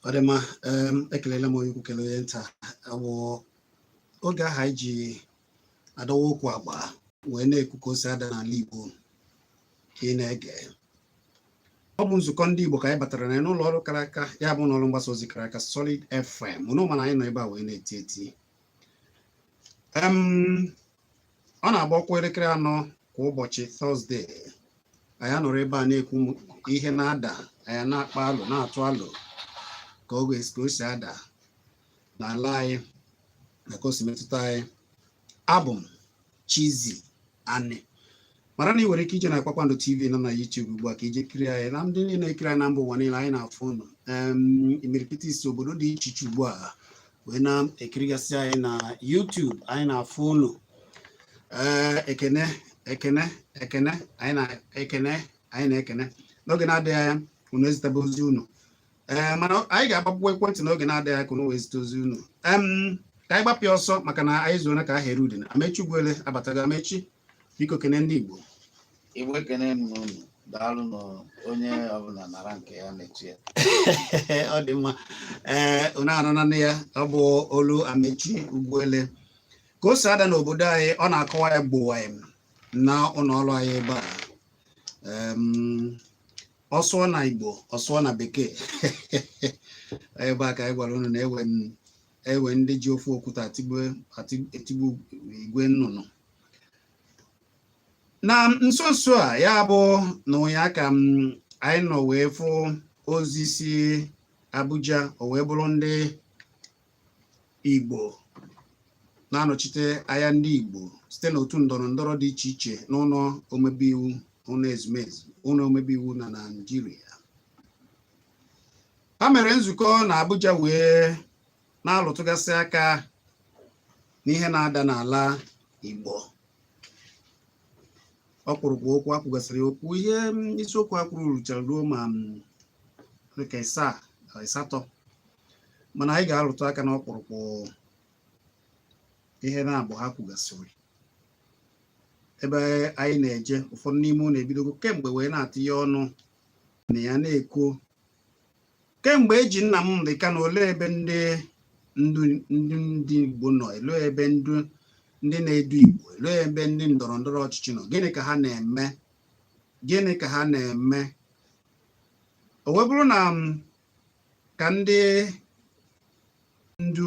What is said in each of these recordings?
Adema ekelela m onye ukwu kelee nta awụ oge aha iji adọwa okwu agba wee na-ekwu ka o si ada n'ala Igbo ka ị na-ege. Ọ bụ nzukọ ndị Igbo ka anyị batara na n'ụlọ ọrụ kara aka, ya bụ n'ọrụ mgbasa ozi kara aka Solid FM. Ụnụ mana anyị nọ ebe a wee na-eti eti. Ọ na-agba ọkwa elekere 4 kwa ụbọchị Tọzdee. Anyị nọrọ ebe a na-ekwu ihe na-ada, anyị na-akpa alụ na-atụ alụ ka o si ada n'ala anyị na ka o si metụta anyị. Abụ m Chizzy Ani. Mara na ị nwere ike ije na Kpakpando TV nọ na YouTube ugbu a ka ije kiri anyị na ndị niile na-ekiri anyị na mba ụwa niile anyị na-afụ unu. Imirikiti isi obodo dị iche iche ugbu a wee na-ekirigasị anyị na YouTube anyị na-afụ unu. Ekene anyị na-ekene n'oge na-adịghị anya unu ezitebe ozi unu. Mana anyị ga-agbapụ ekwentị n'oge na-adịghị anya ka unu ezite ozi unu. Ka anyị gbapịa ọsọ maka na anyị zuona ka aha eru udene. Amechi Ugwuele abataghị. Amechi, biko kene ndị Igbo. Igbo ekene unu daalụ na onye ọbụla nara nke ya mechie. Ọ dị mma. Unu anọ na ya, ọ bụ olu Amechi Ugwuele. Ka o si ada n'obodo anyị, ọ na-akọwa ya gbowa na ụlọ ọrụ anyị ebe a. Ọsụọ na Igbo, ọsụọ na Bekee. Ebe a ka anyị gwara unu na-ewe ndị ji ofu okwute etigbu igwe nnụnụ. Na nso nso a, ya bụ na ụnyaahụ ka anyị nọ wee fụ ozi si Abuja, o wee bụrụ ndị Igbo na-anọchite anya ndị Igbo site n'otu ndọrọ ndọrọ dị iche iche n'ụlọ omebe iwu, ụlọ ezumezu, ụlọ omebe iwu na Naịjirịa. Ha mere nzukọ na Abuja wee na-alụtụgasị aka n'ihe na-ada n'ala Igbo. Ọkpụrụkpụ okwu akwụgasịrị okwu, ihe isiokwu akwụrụ ruchara ruo ma nke 7 mana anyị ga-alụtụ aka na ọkpụrụkpụ ihe na-abụ ha kwugasịrị. Ebe anyị na-eje ụfọdụ n'ime ụlọ ebidogo kemgbe wee na-atịnye ọnụ na ya na-ekwu kemgbe eji Nnamdị Kanụ olee ebe ndị Igbo nọ, elee ebe ndị na-edu Igbo, elee ebe ndị ndọrọ ndọrọ ọchịchị nọ, gịnị ka ha na-eme. O wee bụrụ na ka ndị ndu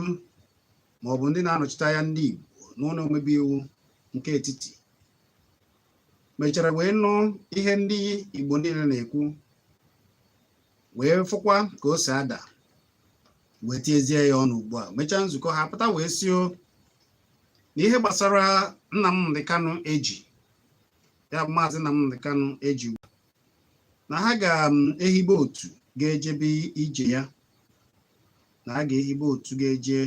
maọbụ ndị na-anọchite anya ndị Igbo n'ụlọ omebe iwu nke etiti mechara wee nụ ihe ndị Igbo niile na-ekwu, wee fụkwa ka o si ada, wee tiezie ya ọnụ ugbu a. Mechaa nzukọ ha pụta wee sio na ihe gbasara Nnamdị Kanụ eji, ya bụ maazị Nnamdị Kanụ eji, na ha ga-ehibe otu ga-ejebe ije ya, na ha ga-ehibe otu ga-eje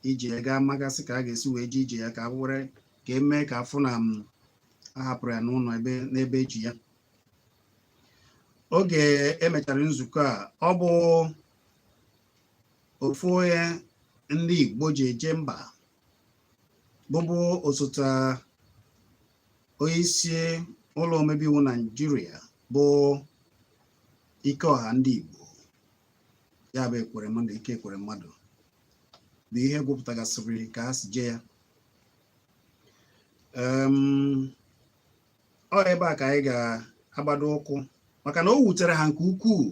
ije ya, ga-amagasị ka a ga-esi wee je ije ya, ka a were ka emee ka afụ na a hapụrụ ya n'ụlọ n'ebe eji ya. Oge emechara nzukọ a, ọ bụ ofu onye ndị Igbo ji eje mba bụbụ osote onye isi ụlọ omebe iwu Naịjirịa bụ Ikeọha ndị Igbo, ya bụ ekwere mmadụ, ike ekwere mmadụ, bụ ihe gwupụtagasịrị ka ha si je ya. Ọ ebe a ka anyị ga-agbado ụkwụ maka na o wutere ha nke ukwuu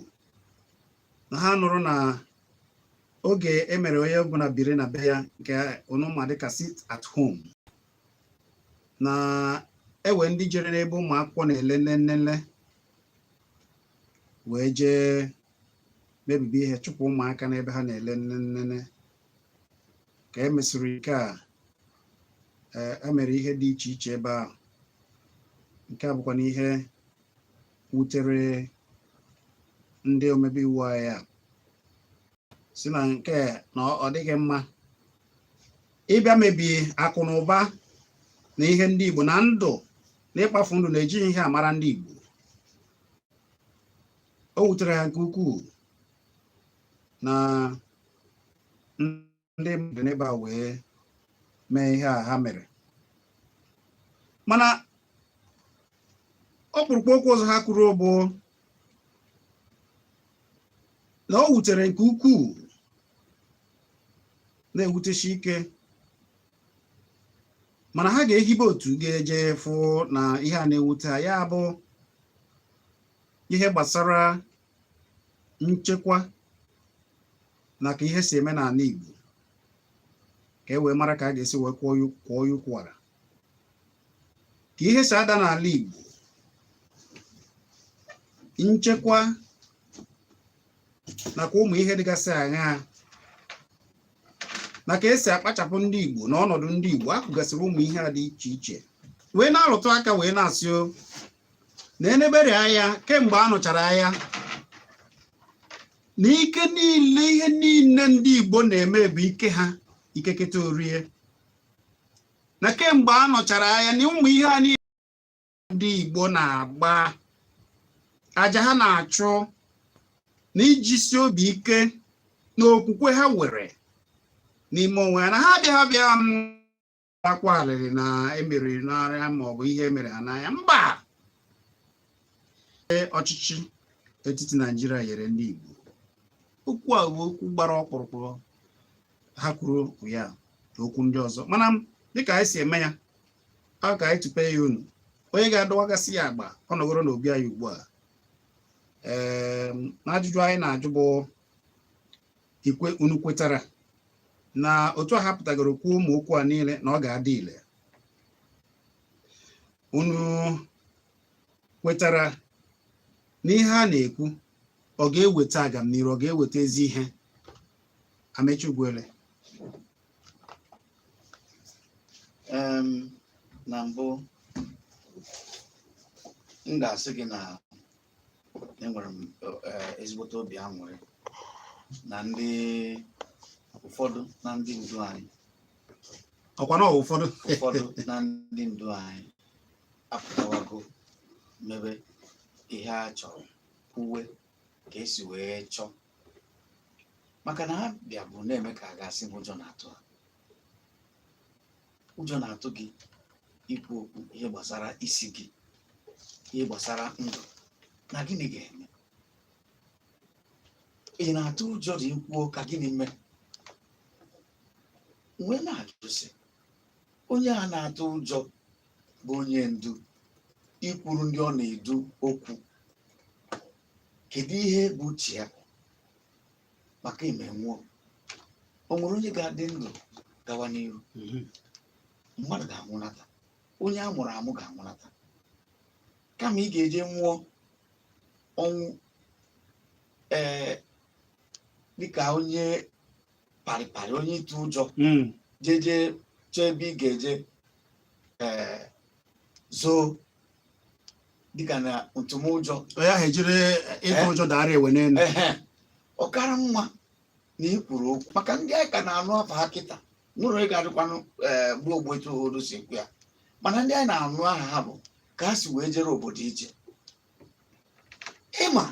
na ha nụrụ na oge emere onye ọbụla biri na be ya nke ọnụma dịka sit at home, na ewe ndị jere n'ebe ụmụ akwụkwọ na-ele nlele wee jee mebibi ihe, chụpụ ụmụaka n'ebe ha na-ele nlele. ka emesịrị nke a emere ihe dị iche iche ebe ahụ. Nke a bụkwa n'ihe wutere ndị omebe iwu anyị a, si na nke na ọ dịghị mma ịbịa mebie akụ na ụba na ihe ndị Igbo na ndụ na ịkpafu ndụ na-ejighị ihe amara ndị Igbo. O wutere ha nke ukwuu na ndị mmadụ n'ebe a wee mee ihe a ha mere. Mana ọkpụrụkpụ okwu ọzọ ha kwuru bụ na o wutere nke ukwuu, na-ewutechi ike, mana ha ga-ehibe otu ga-eje fụ na ihe a na-ewute ha, ya bụ ihe gbasara nchekwa na ka ihe si eme n'ala Igbo, ka e wee mara ka a ga-esi wee kwụọ ya ụkwụara, ka ihe si ada n'ala Igbo, nchekwa nakwa ụmụ ihe dịgasị aṅaa, na ka esi akpachapụ ndị Igbo na ọnọdụ ndị Igbo. Akụgasịrị ụmụ ihe a dị iche iche wee na-arụtụ aka wee na-asị o na enebere anya kemgbe a nụchara anya na ike niile, ihe niile ndị Igbo na-eme bụ ike ha, ikeketa orie, na kemgbe a nụchara anya na ụmụ ihe a niile ndị Igbo na-agba aja ha na-achụ na ijisi obi ike na okwukwe ha were n'ime onwe ya, na ha abịa akwa alịrị na emeriri n'arịa ma ọ bụ ihe emere ha n'anya. Mba, ọchịchị etiti Naịjirịa nyere ndị Igbo okwu a bụ okwu gbara ọkpụrụkpụ ha kwuru ya na okwu ndị ọzọ, mana dịka anyị si eme ya, ọ ka anyị tupe ya unu onye ga-adọwagasị ya agba ọ nọgoro n'obi anyị ugbu a. Na ajụjụ anyị na-ajụ bụ unu kwetara na otu a hapụtagoro kwuo ụmụ okwu a niile na ọ ga-adị ile? Unu kwetara na ihe a na-ekwu ọ ga-eweta agamnihu, ọ ga-eweta ezi ihe? Amechi Ugwuele. Na mbụ m ga-asị gị na enwere m ezigbote obi aṅụrị na ndị ụfọdụ na ndị ndu anyị, ọkwa na ụfọdụ na ndị ndu anyị apụtawago mebe ihe a chọrọ, uwe ka esi wee chọọ, maka na ha bịa bụ na-eme ka a ga-asị ụjọ na-atụ ha. Ụjọ na-atụ gị ikwu okwu ihe gbasara isi gị, ihe gbasara ndụ, na gịnị ga-eme? Ị na-atụ ụjọ dị ikwuo ka gịnị mee? Wee na-ajụsị onye a na-atụ ụjọ bụ onye ndu, ikwuru ndị ọ na-edu okwu, kedu ihe bụ uche ya maka ime nwụọ? O nwere onye ga-adị ndụ gawa n'ihu? Mmadụ ga-anwụnata, onye a mụrụ amụ ga-anwụnata, kama ị ga-eje nwụọ ọnwụ dịka onye parịparị, onye ịtụ ụjọ, jeje chọọ ebe ị ga-eje zoo dịka na ntụmụjọ ya ha ejiri ịtụ ụjọ dara ewe n'elu. Ọ kara mma na ikwuru okwu, maka ndị anyị ka na-anụ afa ha kịta nwere onye ga-adịkwanụ gbuo ogbu etu obodo si ekwu ya, mana ndị anyị na-anụ aha ha bụ ka ha si wee jere obodo ije. Ịma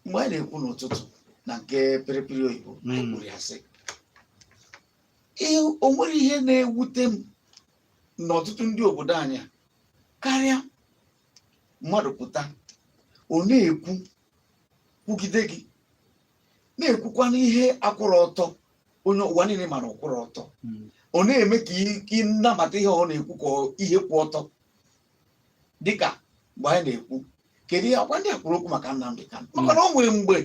mgbe anyị na-ekwu n'ụtụtụ na nke pịrịpịrị oyibo ekwuru ya sị, o nwere ihe na-ewute m n'ọtụtụ ndị obodo anyị karịa mmadụ pụta ọ na-ekwu kwugide gị, na-ekwukwana ihe akwụrụ ọtọ, onye ụwa niile mara ọkwụrụ ọtọ, ọ na-eme ka ị nnabata ihe ọ na-ekwu ka ihe kwụ ọtọ. Dịka mgbe anyị na-ekwu kedu ihe akwa ndị a kwuru okwu maka Nnamdi Kanu, maka na o nwere mgbe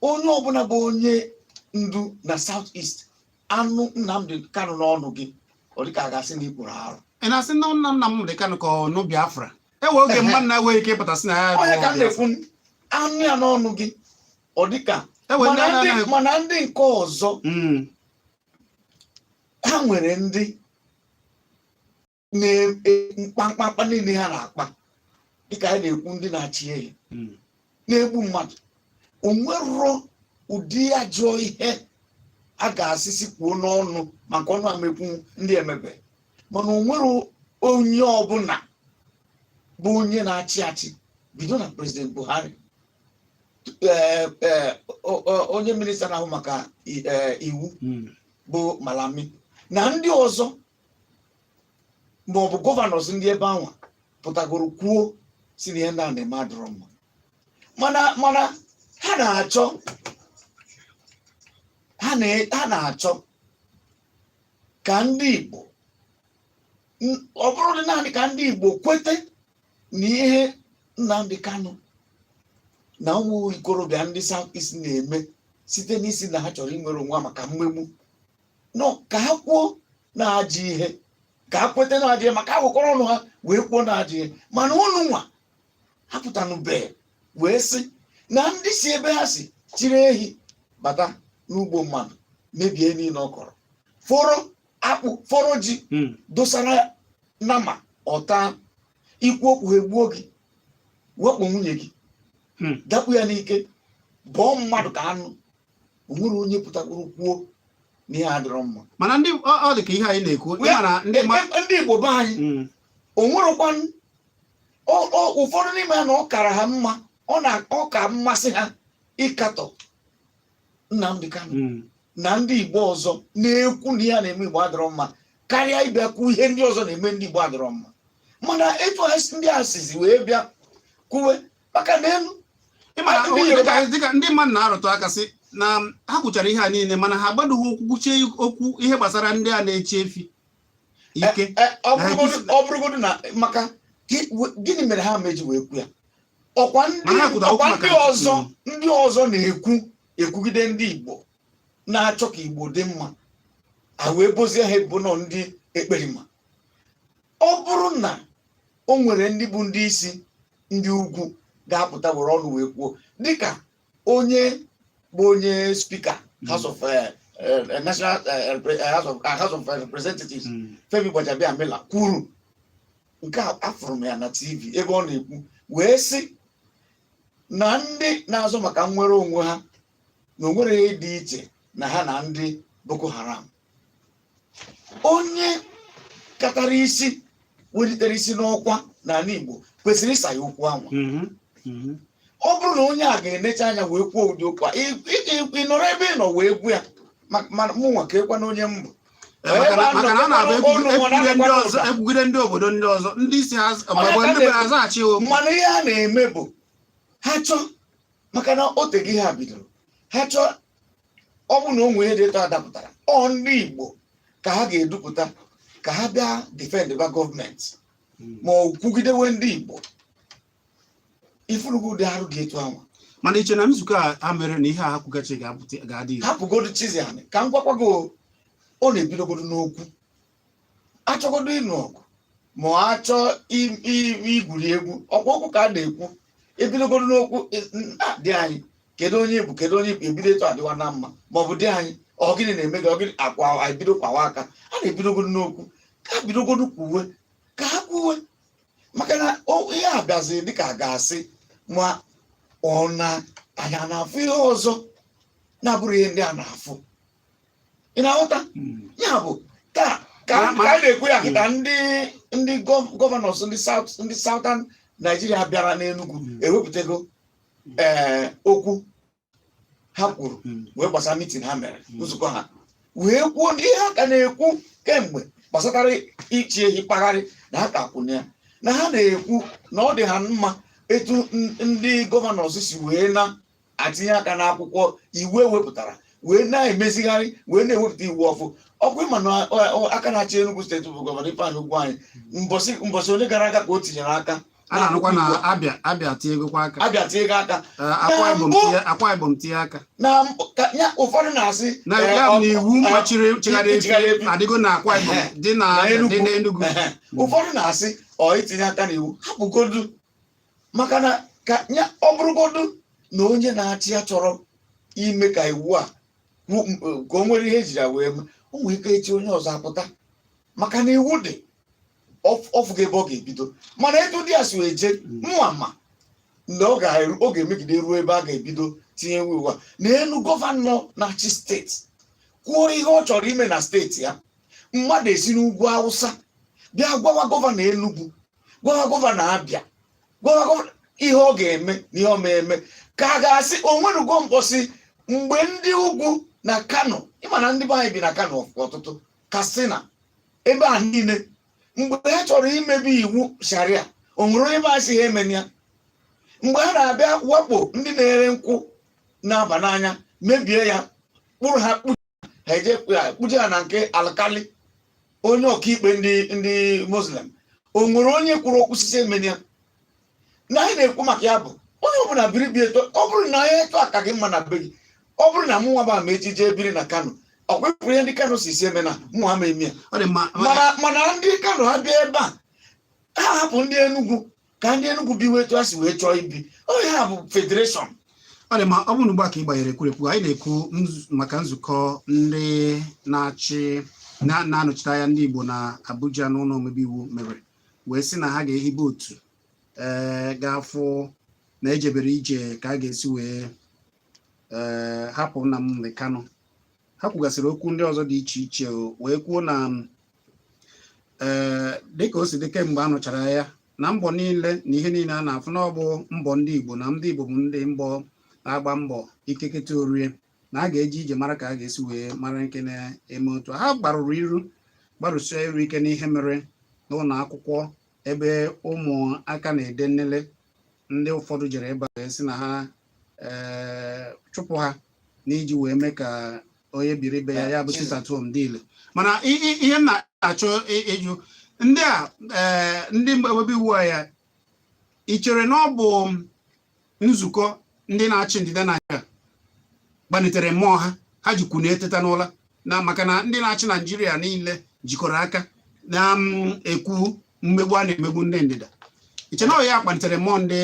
onye ọbụla bụ onye ndu na South East anụ Nnamdi Kanu n'ọnụ gị, ọ dịka a ga-asị na ikpuru arụ. Ị na-asị na Nnamdi Kanu ka ọnụ Biafra ewe oge mmadụ na-enweghị ike ịpụtasị na ya onye ka na-ekwu anụ ya n'ọnụ gị, ọ dịka mana ndị nke ọzọ ha nwere ndị mkpamkpa niile ha na-akpa dịka anyị na-ekwu ndị na-achị ehi na-egbu mmadụ. O nwerọ ụdị ajọ ihe a ga-asịsị kwuo n'ọnụ maka ọnụ amekwu ndị emebe, mana o nwere onye ọbụla bụ onye na-achị achị bido na President Buhari, onye minista na-ahụ maka iwu bụ Malami na ndị ọzọ maọbụ gọvanọs ndị ebe ahụ pụtagoro kwuo si na ihe ndị a na-eme adịrọ mma, mana ha na-achọ ka ndị Igbo, ọ bụrụ dị naanị ka ndị Igbo kwete na ihe Nnamdi Kanu na ụmụ ikorobịa ndị South East na-eme site n'isi na ha chọrọ inwere onwe maka mmegbu, nọ ka ha kwuo na-ajị ihe, ka ha kwete na-ajị ihe maka akwụkwọ ọnụ ha wee kwuo na-ajị ihe. Mana ụnụ nwa hapụtanube wee sị na ndị si ebe ha si chiri ehi bata n'ugbo mmadụ mebie niile ọ kọrọ, fọrọ akpụ fọrọ ji dosara nama ọta, ikwu okwu ha egbuo gị, wekpo nwunye gị, dakpu ya n'ike, bọọ mmadụ ka anụ. O nwere onye pụtakwuru kwuo na ihe adịrọ mma. Mana ndị ọ dị ka ihe anyị na-ekwu ndị Igbo be anyị o nwerekwa ụfọdụ n'ime ya na ọ kara ha mma, ọ ka mmasị ha ịkatọ Nnamdi Kanu na ndị Igbo ọzọ na-ekwu na ihe na-eme Igbo adịrọ mma karịa ịbịakwu ihe ndị ọzọ na-eme ndị Igbo adịrọ mma. Mana etu ndị a sizi wee bịa kwuwe maka n'elu dịka ndị mmadụ na-arụtụ aka sị na ha kwuchara ihe a niile mana ha agbadoghị okwu kwuchie okwu ihe gbasara ndị a na-eche efi ike. Ọ bụrụgodu na maka gịnị mere ha meji wee kwu ya? Ọkwa ndị ọzọ na-ekwugide ndị Igbo na-achọ ka Igbo dị mma, a wee bozie ha ebubo nọ ndị ekperima. Ọ bụrụ na o nwere ndị bụ ndị isi ndị ugwu ga-apụta were ọnụ wee kwuo, dịka onye bụ onye spika House of Representatives Femi Gbajabiamila kwuru nke a, afụrụ m ya na TV ebe ọ na-ekwu wee sị na ndị na-azọ maka nnwere onwe ha na onwere dị iche na ha na ndị Boko Haram. Onye katara isi welitere isi n'ọkwa n'ala Igbo kwesịrị ịsa ya okwu ahụ. Ọ bụrụ na onye a ga-enecha anya wee kwuo ụdị okwu a, ị nọrọ ebe ị nọ wee gwu ya, mụ nwa ka ekwa na onye mbụ maka na a na-abụ ekwugide ndị obodo ndị ọzọ ndị isi ha azaghachi. Mana ihe a na-eme bụ ha chọọ, maka na o teghị ha bidoro, ha chọọ ọ bụ na o nwee dị eto adapụtara ọ ndị Igbo ka ha ga-edupụta ka ha bịa defendba gọọmenti ma ọ kwugidewe ndị Igbo. Ifurugo ụdị arụ dị etu ahụ. Mana iche na nzukọ a mere na ihe a kwugachi ga-adị hapụgodu Chizzy anyị ka m gwakwago, ọ na-ebidogodo n'okwu, achọgodo ịnụ ọgụ ma achọ igwuri egwu, ọkwa okwu ka a na-ekwu, ebidogodo n'okwu dị anyị kedu onye bụ kedu onye ebido etu adịwa na mma, maọbụ dị anyị ọ gịnị na-eme gị, ọ gịnị akwa ebido kwawa aka. A na-ebidogodo n'okwu ka a bidogodo kwuwe ka ha kwuwe, maka na ihe a bịazi dịka a ga-asị ma ọ na anyị na-afụ ihe ọzọ na-abụrụ ihe ndị a na-afụ. Ị na-aghọta ya bụ ka anyị na-ekwu ya kịta ndị gọvanọs ndị Southern Nigeria bịara n'Enugu ewepụtago okwu ha kwuru wee gbasara mitin ha mere, nzukọ ha wee kwuo ihe ha ka na-ekwu kemgbe gbasatara ichi ehi kpagharị na ha ka kwụna ya, na ha na-ekwu na ọ dị ha mma etu ndị gọvanọs si wee na-atinye aka n'akwụkwọ iwu ewepụtara wee na-emezigharị wee na-ewepụta iwu ọfụ. Ọkwa ịma na aka na-achị Enugu steeti bụ gọvanọ Ifeanyi Ugwu anyị mbọsị onye gara aga ka o tinyere aka, a na-anụkwa na Abịa tinyegokwa aka, Abịa tinyego aka, Akwa Ibom tinye aka na ya ụfọdụ na-asị na iwu machiri chigharị efi adịgo na Akwa Ibom dị na Enugu. Ụfọdụ na-asị ọ itinye aka n'iwu hapụgodu, maka na ka ya ọ bụrụgodu na onye na-achị ya chọrọ ime ka iwu a ka o nwere ihe ejiri wee ụmụ ike echi onye ọzọ apụta maka na iwu dị ọfụga ebe ọ ga-ebido mana etu dị a si wee je mma ma na ọ ga-emegide ruo ebe a ga-ebido tinye iwu a n'elu gọvanọ na-achị steeti kwuo ihe ọ chọrọ ime na steeti ya mmadụ esi n'ugwu Awụsa bịa gwawa gọvanọ Enugu gwawa gọvanọ Abịa gwawa gọvanọ ihe ọ ga-eme na ihe ọ ma-eme ka a ga-asị onwerugo mkpọsị mgbe ndị ugwu na Kano ịma na ndị be anyị bi na Kano ọtụtụ Katsina ebe a niile mgbe ha chọrọ imebi iwu sharia o nwere onye masị ha emenya ya mgbe ha na-abịa wakpo ndị na-ere nkwụ na-aba n'anya mebie ya kpụrụ ha ha eje kpuje ha na nke alkali onye ọkaikpe ndị Muslim o nwere onye kwuru okwu sisi emenya na anyị na-ekwu maka ya bụ onye ọbụla biri bi eto ọ bụrụ na ya eto aka gị mma na be gị ọ bụrụ na mụ nwa ba ma echi jee biri na Kano ọkwepụrụ ihe ndị Kano si eme na mụ ha ma eme ya mana ndị Kano ha bịa ebe a ha hapụ ndị Enugu ka ndị Enugu bi wetu ha si wee chọọ ibi onye ha bụ federation. Ọ dị ma ọ bụrụ ugbu a ka ị gbanyere ekwurekwu anyị na-ekwu maka nzukọ ndị na-anọchite anya ndị Igbo na Abuja n'ụlọ omebe iwu mere wee sị na ha ga-ehibe otu ga-afụ na ejebere ije ka a ga-esi wee hapụ Nnamdi Kanu. Ha kwugasịrị okwu ndị ọzọ dị iche iche wee kwuo na dịka o si dị kemgbe a nụchara ya na mbọ niile na ihe niile a na-afụ na ọ bụ mbọ ndị Igbo na ndị Igbo bụ ndị mbọ na-agba mbọ ikeketa orie na a ga-eji ije mara ka a ga-esi wee mara nke na-eme otu ha gbarụsịa iru ike n'ihe mere n'ụlọ akwụkwọ ebe ụmụaka na-ede nnele ndị ụfọdụ jere ebe a sị na ha chụpụ ha n'iji wee mee ka onye biri ibe ya bụ sitatom dị ile. Mana ihe m na-achọ ịjụ ndị a ndị omebe iwu ya ị chere na ọ bụ nzukọ ndị na-achị ndịda Naịjirịa gbanitere mmụọ ha jikwu na-eteta n'ụla na maka na ndị na-achị Naịjirịa niile jikọrọ aka na-ekwu mmegbu a na-emegbu ndị ndịda ị chere na ọ ya kpalitere mmụọ ndị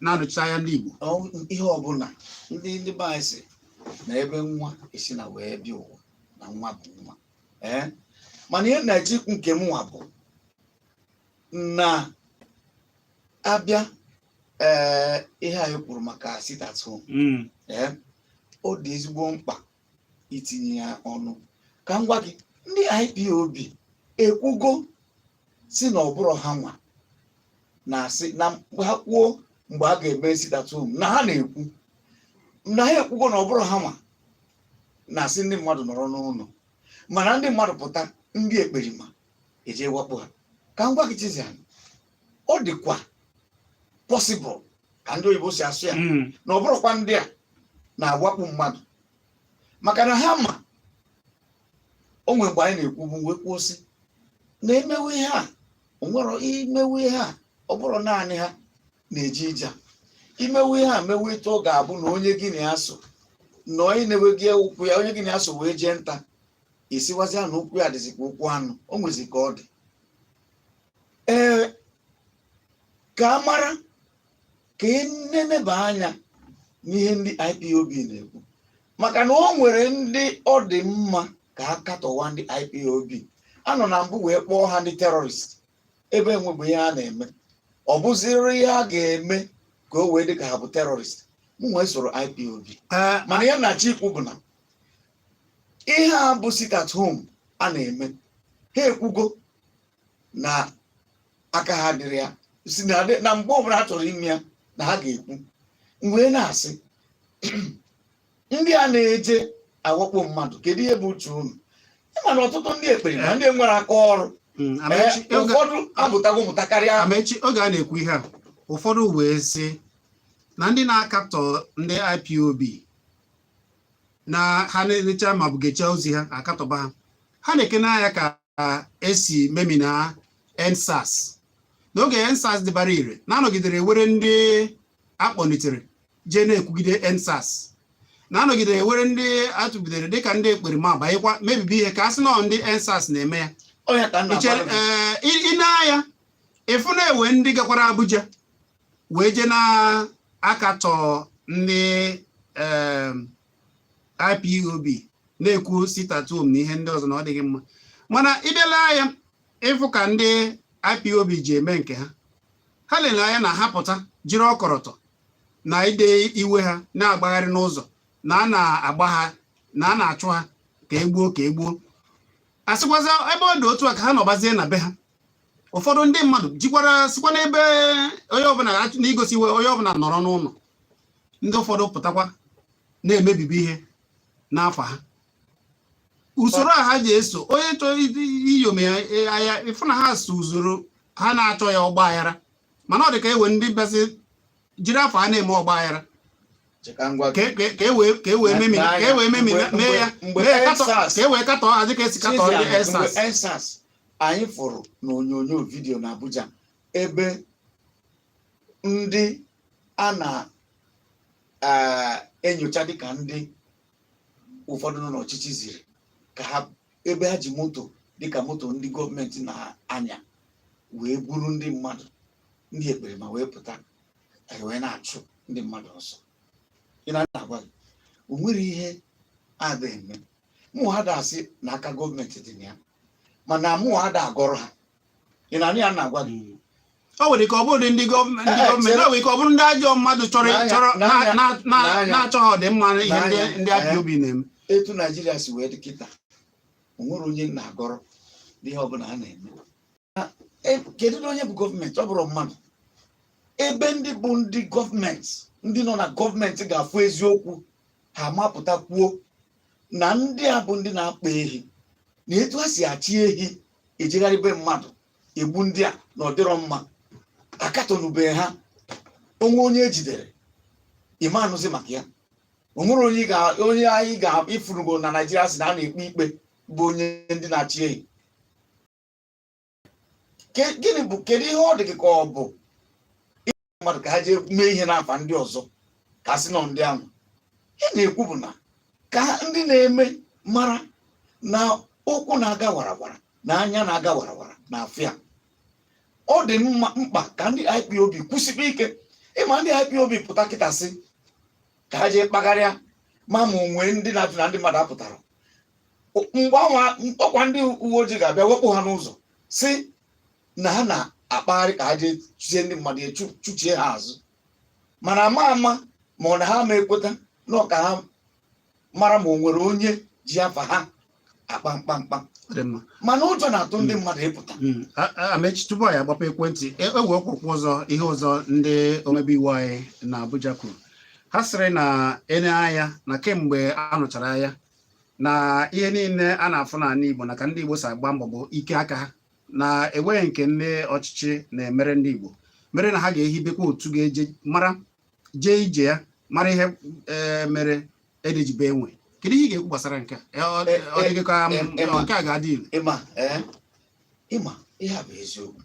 na-anọchite anya ndị Igbo? Ihe ọbụla ndị be anyị si na ebe nwa esi na wee bịa ụwa na nwa bụ nwa mana ihe na-eji nke m nwa bụ na abịa ihe anyị kwuru maka sit at home ọ dị ezigbo mkpa itinye ya ọnụ ka m gwa gị ndị IPOB ekwugo si na ọbụrụ ha nwa na asị na ha kwuo mgbe a ga-eme sit at home na ha na-ekwu na ha ekwugo na ọbụrụ ha nwa na asị ndị mmadụ nọrọ n'ụlọ mana ndị mmadụ pụta ndị ekperima eje wakpo ha ka m gwa gị Chizzy ọ dịkwa possible ka ndị oyibo si asụ ya na ọ bụrụkwa ndị a na-awakpu mmadụ maka na ha ma o nwere mgbe anyị na-ekwu bụ wee kwuo sị na emewe ihe a onwere imewe ihe a ọ bụrụ naanị ha na-eje ije a imewe ihe a mewe etu ọ ga-abụ na onye gị na ya so na onye na-enweghị ụkwụ ya onye gị na ya so wee jee nta esiwazịa na ụkwụ ya dịzikwa ụkwụ anụ o nwezi ka ọ dị ka a mara ka na-eneba anya n'ihe ndị IPOB na-ekwu maka na o nwere ndị ọ dị mma ka a katọwa ndị IPOB anọ na mbụ wee kpọọ ha ndị terọrist ebe enwebụ ihe a na-eme ọ bụziri ihe a ga-eme ka o wee dị ka ha bụ terọrist m wee soro IPOB mana ya na-achọ ikwu bụ na ihe a bụ sit at home a na-eme ha ekwugo na aka ha dịrị ya si na mgbe ọbụla ha chọrọ ime ya na ha ga-ekwu wee na-asị ndị a na-eje awakpo mmadụ kedu ihe bụ uche unu ịma na ọtụtụ ndị ekpere na ndị nwere aka ọrụ ụfọdụ amụtago mụta karịa Amechi oge a na-ekwu ihe a ụfọdụ wee sị na ndị na-akatọ ndị IPOB na ha na-elecha ma bugecha ozi ha akatọba ha na-ekene anya ka esi memina EndSARS n'oge EndSARS dịbara ire na-anọgidere were ndị akpọlitere jee na-ekwugide EndSARS na-anọgidere ewere ndị atụbidere dịka ndị ekperima banyekwa mebibi ihe ka a sị na ndị EndSARS na-eme ya ịna-anya ịfụ na-ewe ndị gakwara Abuja wee jee na-akatọ ndị IPOB na-ekwu sit at home na ihe ndị ọzọ na ọ dịghị mma. Mana ịbịala ya ịfụ ka ndị IPOB ji eme nke ha lere anya na ha pụta jiri ọkọlọtọ na ide iwe ha na-agbagharị n'ụzọ na a na-agba ha na a na-achụ ha ka egbuo asịkwaza ebe ọ dị otu a ka ha nọbazie na be ha. Ụfọdụ ndị mmadụ jikwara sikwa n'ebe onye ọbụla na-igosi iwe onye ọbụla nọrọ n'ụlọ, ndị ụfọdụ pụtakwa na-emebibi ihe n'afọ ha. Usoro a ha ji eso onye chọrọ iyome ya ịfụ na ha so usoro ha na-achọ ya ọgba aghara, mana ọ dị ka ewe ndị bịazi jiri afọ ha na-eme ọgba aghara ka e wee katọ hazi ka esi katọ ndị EndSARS. Anyị fụrụ n'onyonyo vidiyo na Abuja ebe ndị a na-enyocha dịka ndị ụfọdụ nọ n'ọchịchị ziri ka ha ebe ha ji moto dịka moto ndị gọọmenti na-anya wee buru ndị mmadụ ndị ekperima wee pụta wee na-achụ ndị mmadụ ọsọ. Ị na-agwa gị o nwere ihe ada eme mụ ha da-asị n'aka gọọmenti dị na ya, mana mụ ha da-agọrọ ha. Ị na ya na-agwa gị o nwere ka ọ bụrụ ndị gọọmenti o nwere ka ọ bụrụ ndị ajọ mmadụ chọrọ na-achọ ha ọdịmma ihe ndị IPOB na-eme. Etu Naijiria si wee dị kịta o nwere onye na-agọrọ n'ihe ọbụla a na-eme. Kedu na onye bụ gọọmenti? Ọ bụrụ mmadụ. Ebe ndị bụ ndị gọọmenti, ndị nọ na gọọmenti ga-afụ eziokwu ha mapụta kwuo na ndị a bụ ndị na-akpa ehi na etu ha si achị ehi ejegharị be mmadụ egbu ndị a na ọdịrọ mma akatọnube ha. Onwe onye ejidere ime anụzi maka ya. O nwere onye anyị ga-ifurugo na Naijiria si na a na-ekpe ikpe bụ onye ndị na-achị ehi. Gịnị bụ kedu ihe ọ dị gị ka ọ bụ mmadụ ka ha jee mee ihe n'afa ndị ọzọ ka sị nọ ndị ahụ? Ị na-ekwu bụ na ka ndị na-eme mara na ụkwụ na-aga warawara na anya na-aga warawara na afịa. Ọ dị mkpa ka ndị IPOB kwụsịkwa ike. Ịma ndị IPOB pụta kịta sị ka ha jee kpagharịa ma onwe ndị na-atụ na ndị mmadụ apụtara mgbe ọkwa ndị uwe ojii ga-abịa wepụ ha n'ụzọ sị na ha na-akpagharị ka ha jee chụzie ndị mmadụ chụchie ha azụ. Mana ama ma ọ na ha ma ekweta na ọka ha mara ma o nwere onye ji afa ha akpa mkpamkpa. Mana ụjọ na-atụ ndị mmadụ ịpụta. Amechi tupu anyị agbapụ ekwentị ewe ọkwụkwụ ọzọ ihe ọzọ ndị omebe iwu anyị na Abuja kwuru. Ha sịrị na ene anya na kemgbe a nụchara ya na ihe niile a na-afụ n'ala Igbo na ka ndị Igbo si agba mbọ bụ ike aka ha na enweghị nke ndị ọchịchị na-emere ndị Igbo mere na ha ga-ehibekwa otu ga-eje mara jee ije ya mara ihe mere edejibe enwe. Kedu ihe ị ga-ekwu gbasara nke a? Ọ dịghị ka nke a ga-adị ile. Ịma ihe a bụ eziokwu.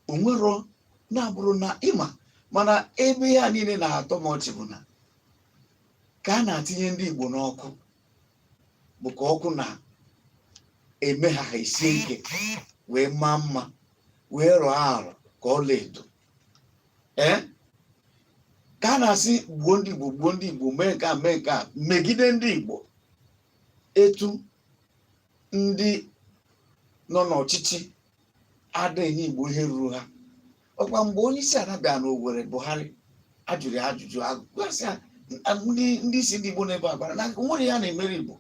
O nwero na-abụrụ na ịma mana ebe ihe a niile na-atọ m ọchị bụ na ka a na-atinye ndị Igbo n'ọkụ bụ ka ọkụ na-eme ha esie ike wee maa mma wee rọọ arọ ka ọla edo. Ka a na-asị gbuo ndị Igbo mee nke a megide ndị Igbo. Etu ndị nọ n'ọchịchị adịghị Igbo ihe ruru ha. Ọkwa mgbe onye isi ala bịara n'Owerri Buhari ajụrụ ya ajụjụ ndị isi ndị Igbo na-ebe agbara na nwere ya na-emere Igbo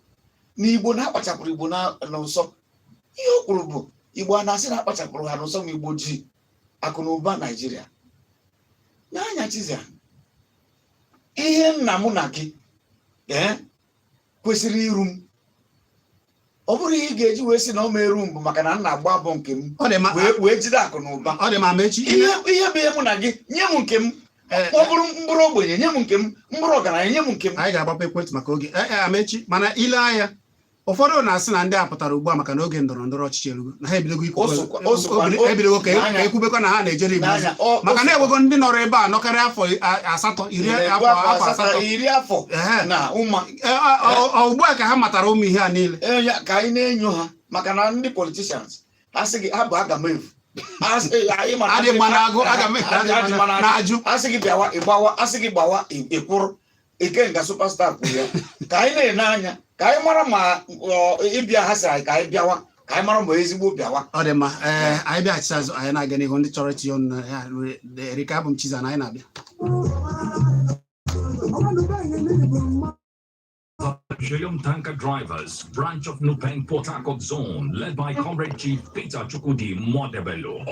na Igbo na-akpachapụrụ Igbo na nsọ. Ihe o kwuru bụ Igbo a na-asị na-akpachapụrụ ha n'nsọ ma Igbo ji akụ na ụba Naijiria. N'anya Chizzy, ihe nna mụ na gị kwesịrị iru m. Ọ bụrụ ihe ị ga-eji wee sị na ọ merụ m bụ maka na nna agba abụ nke m wee jide akụ na ụba. Ọ dị ma Amechi ihe bụ ihe mụ na gị nye m nke m. Ọ bụrụ mkpụrụ ogbenye nye m nke m, mkpụrụ ọgaranya nye m nke m. Anyị ga-agbapụ ekwentị maka oge. Amechi mana ile anya ụfọdụ na-asị na ndị a pụtara ugbu a maka na oge ndọrọ ndọrọ ọchịchị erugo na ha ebidogo ebidogo ka ekwubekwa na ha na-ejere Igbo maka na enwego ndị nọrọ ebe a nọkarị afọ asatọ iri afọ na ụma ugbu a ka ha matara ụmụ ihe a niile ka anyị na-enyo ha maka na ndị politicians ha sị gị ha bụ agamevu adị mma na-agụ na-ajụ asị gị bịawa ịgbawa asị gị gbawa ịkwụrụ ike nga superstar kwuru ya ka anyị na-ene anya ka anyị mara ma ịbịa ha sị ka anyị bịawa ka anyị mara ma ezigbo bịawa. Ọ dị mma, anyị bịaghachite azụ anyị na-aga n'ihu ndị chọrọ itinye ọnụ ya Erika abụ m Chizzy na anyị na-abịa. Shillum Tanker Drivers, branch of Nupeng Port Harcourt Zone, led by Comrade Chief Peter Chukudi Modebelo,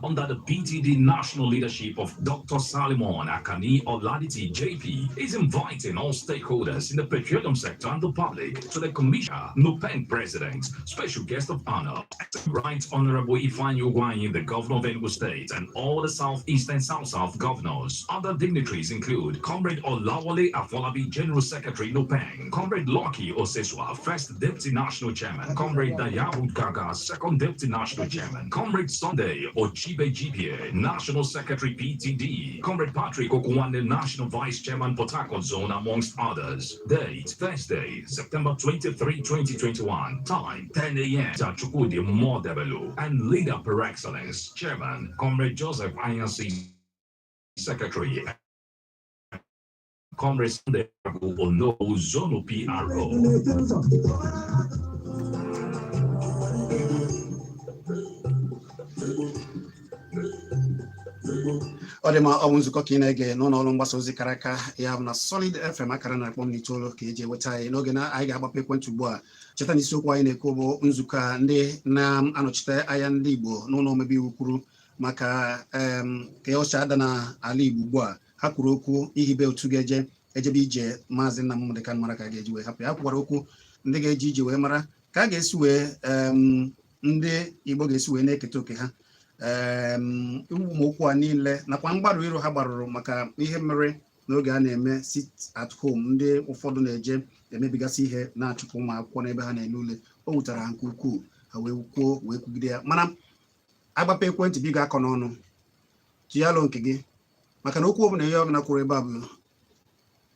under the PTD national leadership of Dr. Salimon Akani Oladiti JP, is inviting all stakeholders in the petroleum sector and the public to the Commissioner, Nupeng President, special guest of honor, Right Honorable Ifeanyi Ugwanyi, the Governor of Enugu State, and all the Southeast and South governors. Other dignitaries include Comrade Olawale Afolabi, General Secretary Nupeng, Comrade Lucky Oseswa, First Deputy National Chairman, Comrade Dayabud Gaga, Second Deputy National Chairman, Comrade Sunday Ochibe GPA, National Secretary PTD, Comrade Patrick Okwande, National Vice Chairman Port Harcourt Zone, amongst others. Date, Thursday, September 23, 2021. Time, 10 a.m. Chukudi Modebelu, and Leader Per Excellence, Chairman, Comrade Joseph Ayansi, Secretary, Comrade Sunday Ono Zono PRO. Ọ dị ma ọ bụ nzukọ ka ị na-ege n'ụlọ ọrụ mgbasa ozi kara aka ya bụ na Solid FM akara na akpọm n'itoolu ka eji eweta anyị n'oge na anyị ga-agbapụ ekwentị ugbu a. Cheta na isiokwu anyị na-ekwu bụ nzukọ a ndị na-anọchite anya ndị Igbo n'ụlọ omebe iwu kwuru maka ka ọcha ada n'ala Igbo ugbu a. Ha kwuru okwu ihibe otu ejebe ije Maazị Nnamdị Kanu mara ka a ga-eji wee hapụ ya. Kwukwara okwu ndị ga-eji ije wee mara ka a ga-esi wee ndị Igbo ga-esi wee na-eketa oke ha ụmụ a niile nakwa mgbarụ iru ha gbarụrụ maka ihe mere n'oge a na-eme sit at home ndị ụfọdụ na-eje emebigasị ihe na-achụpụ ụmụ akwụkwọ n'ebe ha na-ele ule. O wutere ha nke ukwuu, ha wee kwuo wee kwugide ya. Mana agbapụ ekwentị biga akọ n'ọnụ tụyalụ nke gị maka na okwu ọbụla ihe ọbụla kwuru ebe a bụ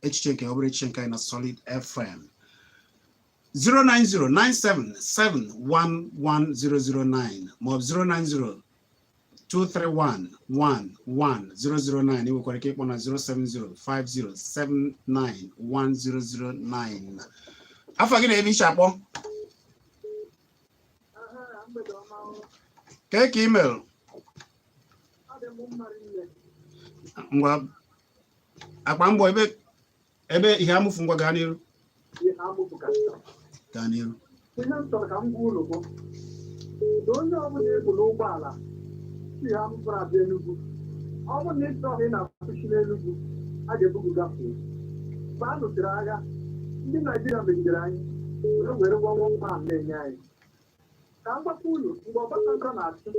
echiche nke ọ bụrụ echiche nke anyị na Solid FM. 09097711009 maọbụ 09023111009. Enwekwara ike ịkpọ na 07050791009. Afọ gị na-ebe iche akpọ ka email ngwa akpa mbọ ebe ihe amụfu ngwa gaa n'iru. Onye ọbụla egwu n'ụgbọala si ha mụpụrụ abịa Enugu, ọ bụrụ na ịchọ ị na-akwụchi n'Enugu, a ga-ebugu gafee. Mgbe a nụsịrị agha, ndị Naijiria megidere anyị were gwọnwọ mma na-enye anyị. Ka m gbakwa unu mgbe Ọbasanjọ na-achị,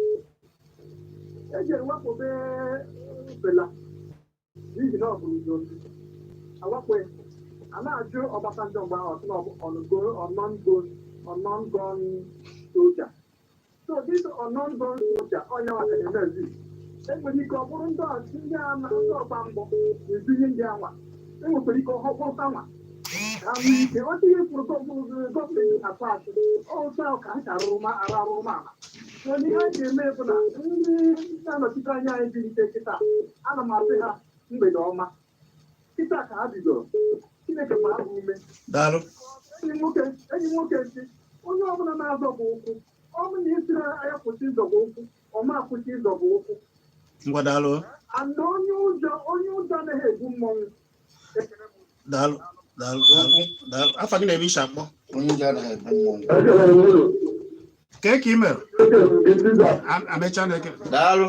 ejere wepụbe Fela n'ihi na ọ bụ udo awakwe a na-ajụ Ọbasanjọ mgbe ahụ ọtụ non-gun soldier. So this non-gun soldier onye nwaka na-emezi enwere ike ọ bụrụ ndị ndị ọgba mbọ na-ezinye ndị anwa enwekwara ike ọhọkpọta nwa ka nwee ike otu ihe kwuru gọọmenti atachị otu ahụ ka nka arụrụma ala so ihe anyị ga-eme bụ na ndị na-anọchite anya anyị dị ike kịta ana m asị ha mgbede ọma kịta ka ha bidoro Chineke ma ha bụ ume. Daalụ. Enyi nwoke ntị onye ọbụla na-azọbụ ụkwụ ọ bụ na isiri anya kwụsị ịzọbụ ụkwụ ọ ma kwụsị ịzọbụ ụkwụ. Ngwa daalụ. Ana onye ụjọ anaghị egbu mmọnwụ. Daalụ. Afọ gị na-ebe iche akpọ Onye ụjọ anaghị egbu mmọnwụ. Ka ị mere amecha na-eke. Daalụ.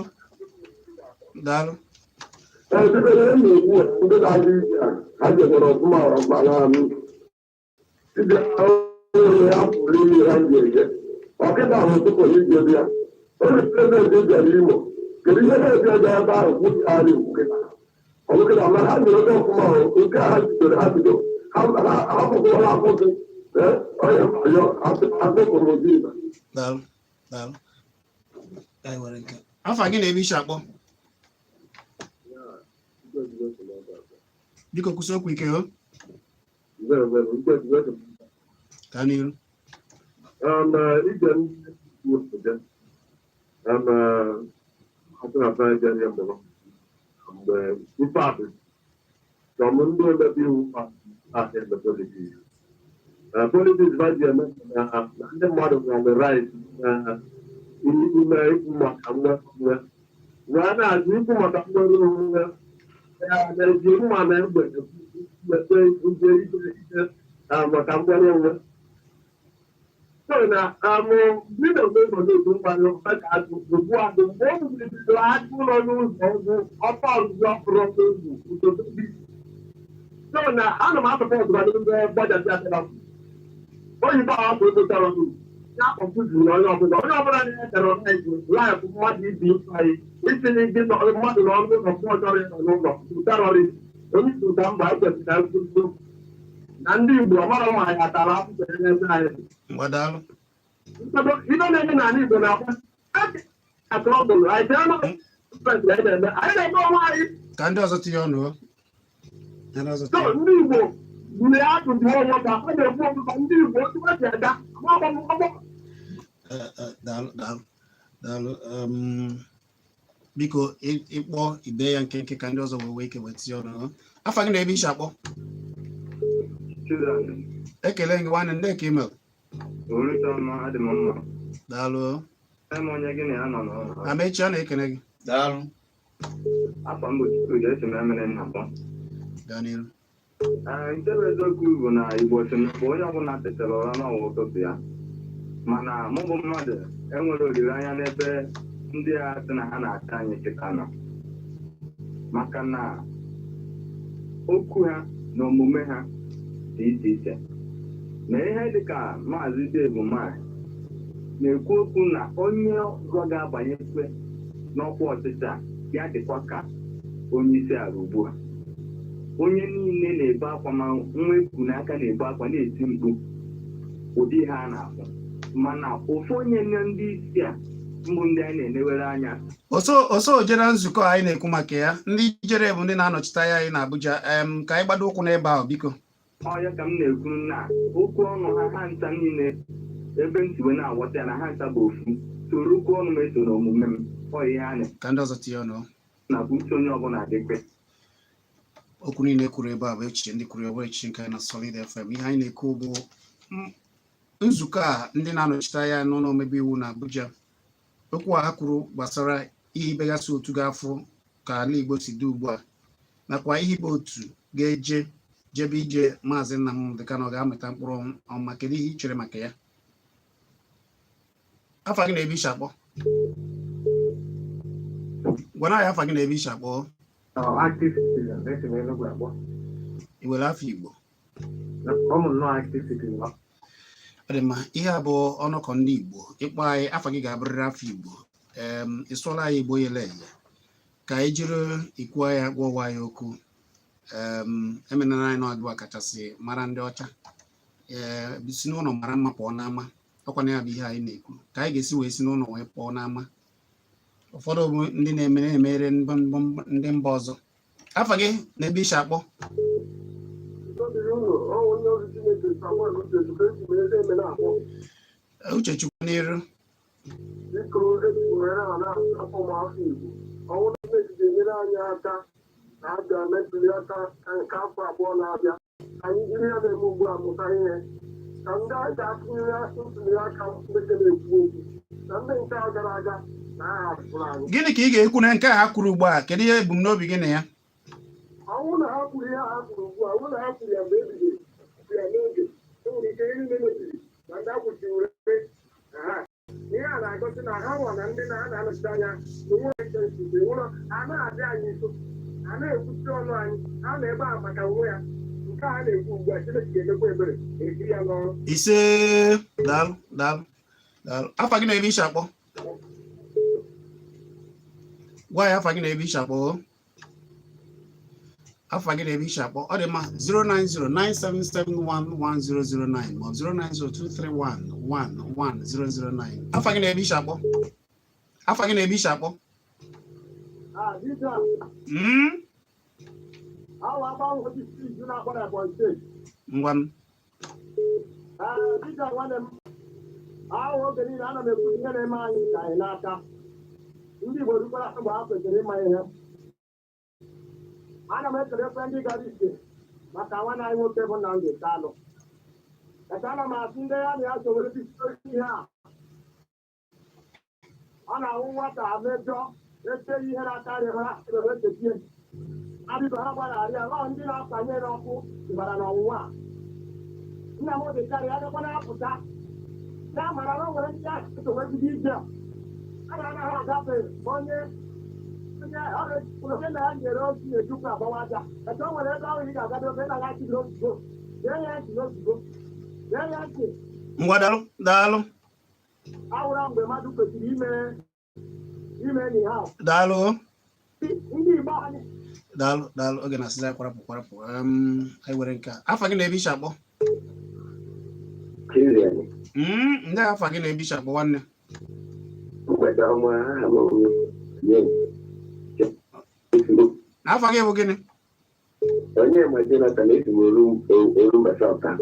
Ọkịta ahụ tụpụ n'ije bịa onye prezidenti bịara Imo kedu ihe na-ebi ebe ebe ahụ kwụchigharị nkịta ọbụkịta mana ha nyere oge ọfụma ahụ nke ha bidoro ha pụkwara akwụsị onye ayọ atụpụrụ obi ibe. Afọ gị na-ebe iche akpọ biko kwụsị okwu ike o ka n'iru. Ije ndị atụrata ije nye mụrụ mgbe mpadụ chọm ndị omebe iwu ahịa emebeligi politics vaji na ndị mmadụ nwere right ime ikwu maka nwe wee na-azụ ikwu maka nwere onwe na-eji mma na egbe mmepe ije ike maka nwere onwe so na bido mgbe n'otu mgbanye maka azụ ugbu a mgbe o bidoro akụ ụlọ n'ụzọ ọgwụ ọpa ọrụzi ọpụrụ egwu udodobi so na ana m asọpọtụ ndị gbajati akara oyibo ahụ bụ ụtara ọnụ ya kọmpụziri onye ọbụla na-etere laịf mmadụ ibi anyị itinye ndị mmadụ n'ọnụ ụlọ mmụọ chọrọ ịnọ n'ụlọ terọrist onye isi ụta mba ekwesịrị nkwụsị na ndị Igbo ọmara ma ya tara akwụkwọ n'ebe anyị ibe na-eme n'ala Igbo na-akwa atọbụlụ anyị na-eme onwe anyị ka ndị ọzọ tinye ọnụ ndị Igbo mgbe a tụrụ ọnwa ka a na-ekwu ọbụba ndị Igbo otu ha si aga daalụ biko ịkpọ ibe ya nke ka ndị ọzọ wee ike wee tinye ọnụ afa gị na-ebe ishi akpọ ekele gị nwanne ndị ka email daalụ amechi a na-ekele gị daalụ afọ mgbochi esi memere nnapọ gaa n'iru nke bụ eziokwu bụ na Igbo si na onye ọbụla tetara ụra n'ọwa ụtụtụ ya mana mụ bụ mmadụ enwere olileanya n'ebe ndị a sị na ha na-ata anyị kịta nọ maka na okwu ha na omume ha dị iche iche na ihe dịka maazị Dave Umahi na-ekwu okwu na onye ọzọ ga-abanyekwe n'ọkwa ọchịchị a ya dịkwa ka onye isi ala ugbu a onye niile na-ebe akwa ma nwa eku n'aka na-ebe akwa na-eti mkpu ụdị ha a na-afụ mana ofu onye nye ndị isi a mbụ ndị anyị na-enewere anya oso jere nzukọ anyị na-ekwu maka ya ndị jere bụ ndị na-anọchite anya anyị na Abuja ka anyị gbado ụkwụ n'ebe ahụ biko ọya ka m na-ekwu na okwu ọnụ ha ncha niile ebe ntiwe na-aghọta ya na ha ncha bụ ofu soro okwu ọnụ m eso n'omume m ọ ihe anya ka ndị ọzọ tinye ọnụ na uche onye ọbụla dịkpe okwu niile kwuru ebe a bụ echiche ndị kwuru ebe echiche nke na Solid FM ihe anyị na-ekwu bụ nzukọ a ndị na-anọchite anya n'ụlọ omebe iwu na Abuja okwu a ha kwuru gbasara ihe ibegasị otu ga-afụ ka ala Igbo si dị ugbu a nakwa ihe ibe otu jebe ije maazị Nnamdị Kanụ ọ ga-amịta mkpụrụ ọma kedu ihe ị chere maka ya afa gị na-ebe ishi akpọ gwana ya afa gị na-ebe ishi akpọ i were afọ Igbo ọ dị mma ihe a bụ ọnụkọ ndị Igbo ịkpọ anyị afa gị ga-abụrịrị afọ Igbo ịsụọla anyị Igbo yele ele ka anyị jiri ikwu ya gwawa ya okwu emenara anyị n'ọdụ kachasị mara ndị ọcha si n'ụlọ mara mma pụọ n'ama ọkwana ya bụ ihe anyị na-ekwu ka anyị ga-esi wee si n'ụlọ wee pụọ n'ama ụfọdụ bụ ndị na-emere ndị mba ọzọ afa gị na-ebe ishi akpọ Uchechukwu n'iru enyere anyị aka na-abịa metụli aka nke afọ abụọ na-abịa anyị jiri ya na-eme ugbu a mụta ihe ka ndị anyị ga-atụnyere ntụli aka meke na-ekwu okwu na ndị nke a gara aga na aha pụrụ anyị. Gịnị ka ị ga-ekwu na nke a ha kwuru ugbu a kedu ihe ebumnobi gị na ya ọnwụ na ha kwuru ihe ha kwuru ugbu a ọnwụ na ha kwuru ya mgbe ebidoro ya n'oge enwere ike ihe niile mebiri na ndị akwụsịrị ure ihe a na-agosi na ha nwa na ndị na-anọchite anya enwere a na-abịa anyị nso a na-ekwuchi ọnụ anyị ha na ebe a maka onwe ya nke a na-ekwu ugbu a Chineke ga-emekwa ebere ekiri ya n'ọrụ ise daalụ afa gị na-ebe ishi akpọ gwa ya afa gị na-ebe ishi akpọ afa gị na-ebe ishi akpọ ọ dị mma 09097711009 ma 09023111009 afa gị na-ebe ishi akpọ afa gị na-ebe ishi akpọ ngwa m oge niile ana m ekwu ihe na-eme anyị ka anyị n'aka ndị Igbo rukwara mgbe ha kwesịrị ịma ihe ana m ekelekwe ndị gara ije maka nwanne anyị nwoke bụ Nnamdị Kanụ Kata ana m asị ndị ya na ya so were bido ihe a. Ọ na-awụ nwata mejọ ete ihe na-akarị ha ebe echechie. Adịba ha gbararị ya lọọ ndị na-akpanye n'ọkụ gbara n'ọnwụnwa a. Nna m dị karịa adịkwa na-apụta. Ya mara na o nwere ndị ahụ so wee bido ije a. A na-anaghị agafe onye onye na ya nyere otu na-ejukwa agbawa aja. Kata o nwere ebe ahụ ị ga-agado ebe na ya chiri ozugbo. Gee ya ntị n'ozugbo. Gee ya ntị. Ngwa daalụ. Awụra mgbe mmadụ kwesịrị ime enyi ha. Daalụ. Ndị Igbo anyị. Daalụ oge na asịza kwarapụ. Anyị were nke a. Afa gị na-ebe iche akpọ? Ndị afa gị na-ebe iche akpọ nwanne? Afa gị bụ gịnị? Onye ma Jonathan esi m olu mbasọta.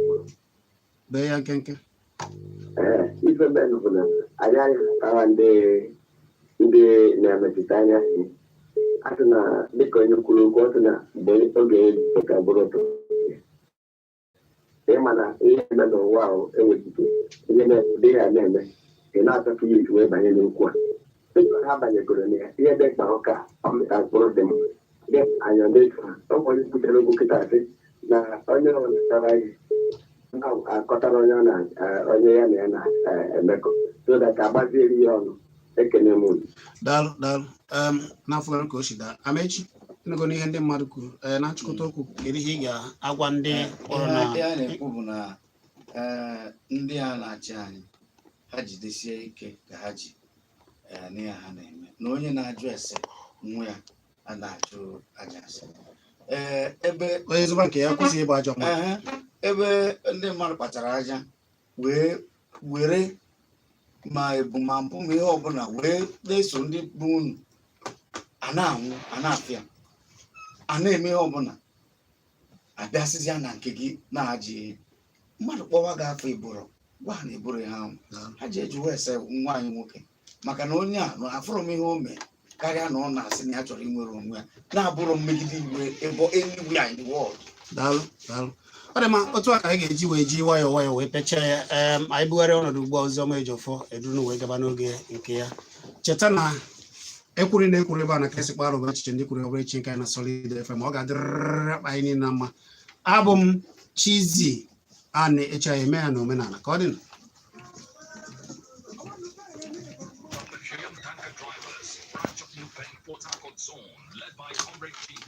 Bee ya nkenke. Ife mmenụ bụ na anyị ahụtara ndị na-emetụta anya si. A sị na dịka onye kwuru okwu ọ sị na mgbe oge ka bụrụ ụtọ. Ịma na ihe eme n'ụwa ahụ ewetụtụ ihe na-ede ya na-eme ị na-achọpụ ya iji wee banye n'okwu a. Dịka ha banyegoro na ya ihe dị mkpa ụka ọmịta mkpụrụ dị mma. Dị anya n'efu ọ nwere ikwutere okwu kịta sị na onye ọ natara ihe akọtara onye ya na ya na-emekọ so that agbazieri ya ọnụ. Ekene m unu. Daalụ n'afọ ka o si daa Amechi nego n'ihe ndị mmadụ kwuru na nchịkọta okwu kedu ihe ị ga-agwa ndị ọrụ na ya na-ekwu bụ na ndị a na-achị anyị ha jidesie ike ka ha ji n'ihe ha na-eme na onye na-ajụ ese nwa ya a na-ajụ aja ase ebe onye ezigbo nke ya kwụsị ịbụ ajọ mmadụ ebe ndị mmadụ kpachara aja wee were ma ebumambụ ma ihe ọbụla wee na-eso ndị bụ unu a na-anwụ a na-afịa a na-eme ihe ọbụla abịasịzi ya na nke gị na-ajị mmadụ kpọwa gị afọ ibụrụ gwa na eburu ha ahụ ha ji eji wee ese nwaanyị nwoke maka na onye a na afụrụ m ihe o mee karịa na ọ na-asị na ya chọrọ inwere onwe ya na-abụrụ mmegide iwe ebe eluigwe anyị the world. Daalụ ọ dị mma otu a ka anyị ga-eji wee ji nwayọọ wee pechaa ya anyị bugharịa ọnọdụ ugbu a Oziọma Ejiofor eduru wee gaba n'oge nke ya. Cheta na ekwuri ebe a na kesị kpara ụba echiche ndị kwuru ọbụla echi nke anyị na Solid FM ọ ga-adịrịrị akpa anyị niile na mma. Abụ m Chizzy a na-eche ya eme ya na omenala ka ọ dị Drivers, branch of New Port Harcourt Zone, led by Comrade Chief